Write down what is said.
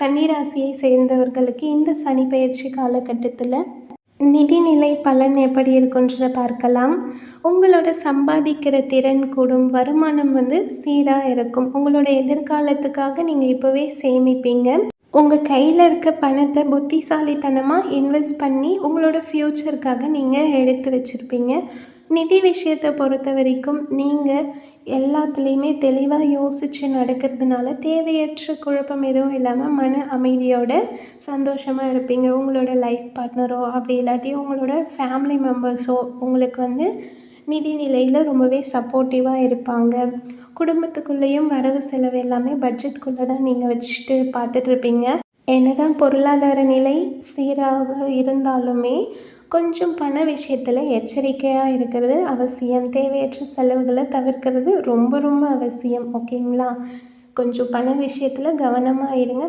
கன்னிராசியை சேர்ந்தவர்களுக்கு இந்த சனி பெயர்ச்சி காலகட்டத்தில் நிதிநிலை பலன் எப்படி இருக்குன்றதை பார்க்கலாம். உங்களோட சம்பாதிக்கிற திறன் கூடும், வருமானம் சீராக இருக்கும். உங்களோட எதிர்காலத்துக்காக நீங்கள் இப்போவே சேமிப்பீங்க. உங்கள் கையில் இருக்க பணத்தை புத்திசாலித்தனமாக இன்வெஸ்ட் பண்ணி உங்களோட ஃப்யூச்சருக்காக நீங்கள் எடுத்து வச்சுருப்பீங்க. நிதி விஷயத்தை பொறுத்த வரைக்கும் நீங்கள் எல்லாத்துலேயுமே தெளிவாக யோசித்து நடக்கிறதுனால தேவையற்ற குழப்பம் எதுவும் இல்லாமல் மன அமைதியோட சந்தோஷமாக இருப்பீங்க. உங்களோட லைஃப் பார்ட்னரோ அப்படி இல்லாட்டி உங்களோட ஃபேமிலி மெம்பர்ஸோ உங்களுக்கு நிதி நிலையில் ரொம்பவே சப்போர்ட்டிவாக இருப்பாங்க. குடும்பத்துக்குள்ளேயும் வரவு செலவு எல்லாமே பட்ஜெட்குள்ளே தான் நீங்கள் வச்சுட்டு பார்த்துட்ருப்பீங்க. என்னதான் பொருளாதார நிலை சீராக இருந்தாலுமே கொஞ்சம் பண விஷயத்தில் எச்சரிக்கையாக இருக்கிறது அவசியம். தேவையற்ற செலவுகளை தவிர்க்கிறது ரொம்ப ரொம்ப அவசியம். ஓகேங்களா? கொஞ்சம் பண விஷயத்தில் கவனமாக இருங்க.